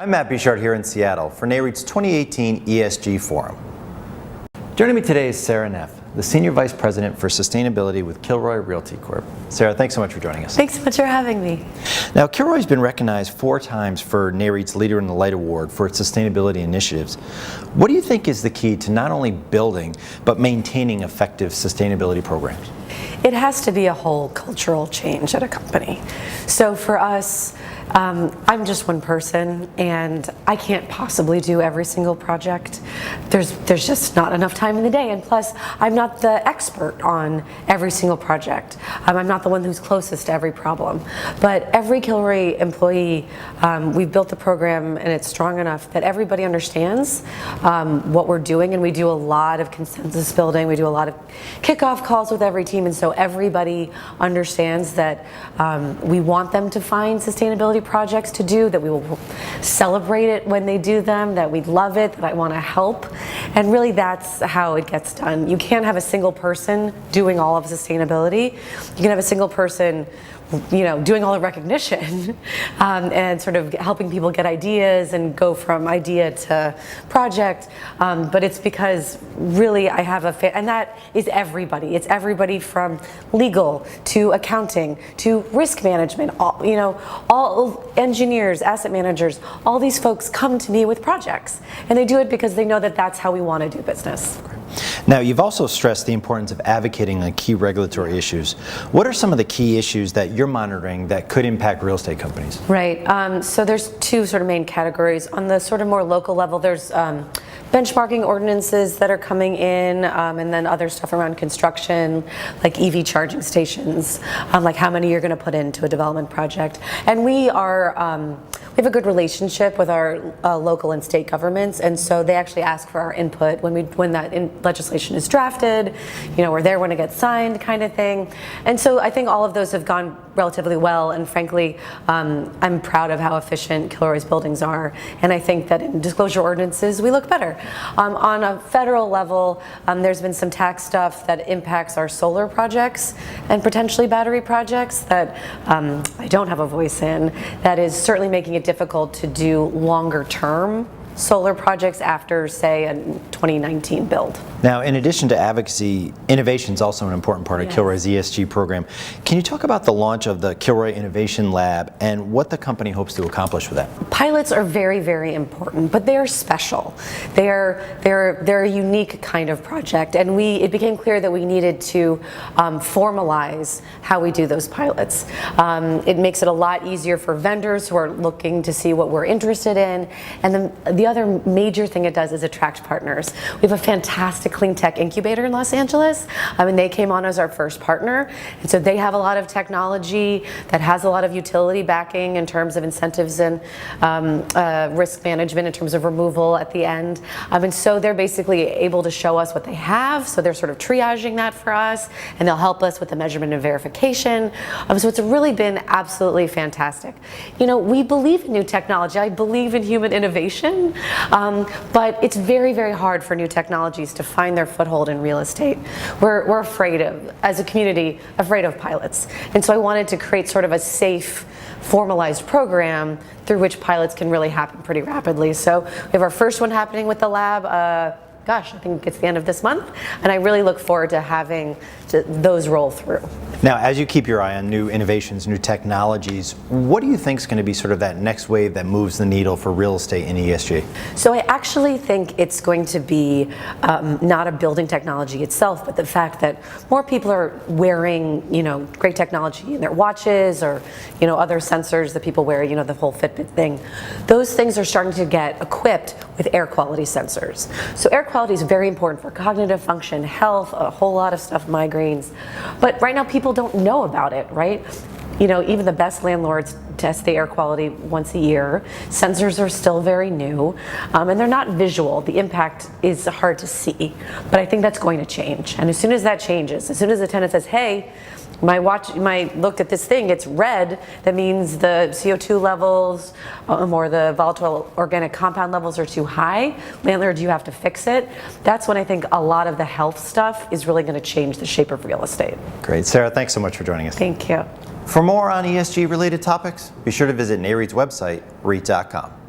I'm Matt Bouchard here in Seattle for NAREIT's 2018 ESG Forum. Joining me today is Sara Neff, the Senior Vice President for Sustainability with Kilroy Realty Corp. Sara, thanks so much for joining us. Thanks so much for having me. Now, Kilroy's been recognized 4 times for NAREIT's Leader in the Light Award for its sustainability initiatives. What do you think is the key to not only building, but maintaining effective sustainability programs? It has to be a whole cultural change at a company. So for us, I'm just one person and I can't possibly do every single project. There's just not enough time in the day, and plus I'm not the expert on every single project. I'm not the one who's closest to every problem. But every Kilroy employee, we've built the program and it's strong enough that everybody understands what we're doing, and we do a lot of consensus building. We do a lot of kickoff calls with every team, and so everybody understands that we want them to find sustainability projects to do, that we will celebrate it when they do them, that we love it, that I want to help. And really that's how it gets done. You can't have a single person doing all of sustainability. You can have a single person doing all the recognition and sort of helping people get ideas and go from idea to project. But it's because really I have and that is everybody. It's everybody from legal to accounting to risk management, all engineers, asset managers, all these folks come to me with projects, and they do it because they know that that's how we want to do business. Now, you've also stressed the importance of advocating on key regulatory issues. What are some of the key issues that you're monitoring that could impact real estate companies? Right. So there's 2 sort of main categories. On the sort of more local level, there's benchmarking ordinances that are coming in, and then other stuff around construction, like EV charging stations, like how many you're going to put into a development project. And we have a good relationship with our local and state governments, and so they actually ask for our input when that legislation is drafted. We're there when it gets signed, kind of thing. And so I think all of those have gone relatively well, and frankly, I'm proud of how efficient Kilroy's buildings are, and I think that in disclosure ordinances we look better. On a federal level, there's been some tax stuff that impacts our solar projects and potentially battery projects that I don't have a voice in, that is certainly making it difficult to do longer term solar projects after, say, a 2019 build. Now, in addition to advocacy, innovation is also an important part of Kilroy's ESG program. Can you talk about the launch of the Kilroy Innovation Lab and what the company hopes to accomplish with that? Pilots are very, very important, but they're special. They're a unique kind of project, and it became clear that we needed to formalize how we do those pilots. It makes it a lot easier for vendors who are looking to see what we're interested in, and then the other major thing it does is attract partners. We have a fantastic clean tech incubator in Los Angeles. They came on as our first partner, and so they have a lot of technology that has a lot of utility backing in terms of incentives and risk management in terms of removal at the end. And so they're basically able to show us what they have, so they're sort of triaging that for us, and they'll help us with the measurement and verification. So it's really been absolutely fantastic. We believe in new technology. I believe in human innovation. But it's very, very hard for new technologies to find their foothold in real estate. We're afraid of, as a community, afraid of pilots. And so I wanted to create sort of a safe, formalized program through which pilots can really happen pretty rapidly. So we have our first one happening with the lab. I think it's the end of this month, and I really look forward to having those roll through. Now, as you keep your eye on new innovations, new technologies, what do you think is going to be sort of that next wave that moves the needle for real estate and ESG? So I actually think it's going to be not a building technology itself, but the fact that more people are wearing, great technology in their watches or, other sensors that people wear, the whole Fitbit thing. Those things are starting to get equipped with air quality sensors. So air quality is very important for cognitive function, health, a whole lot of stuff, migraines. But right now people don't know about it, right? Even the best landlords test the air quality once a year. Sensors are still very new, and they're not visual. The impact is hard to see, but I think that's going to change. And as soon as that changes, as soon as the tenant says, hey, look at this thing, it's red, that means the CO2 levels or the volatile organic compound levels are too high, landlord, you have to fix it. That's when I think a lot of the health stuff is really going to change the shape of real estate. Great. Sara, thanks so much for joining us. Thank you. For more on ESG related topics, be sure to visit NAREIT's website, REIT.com.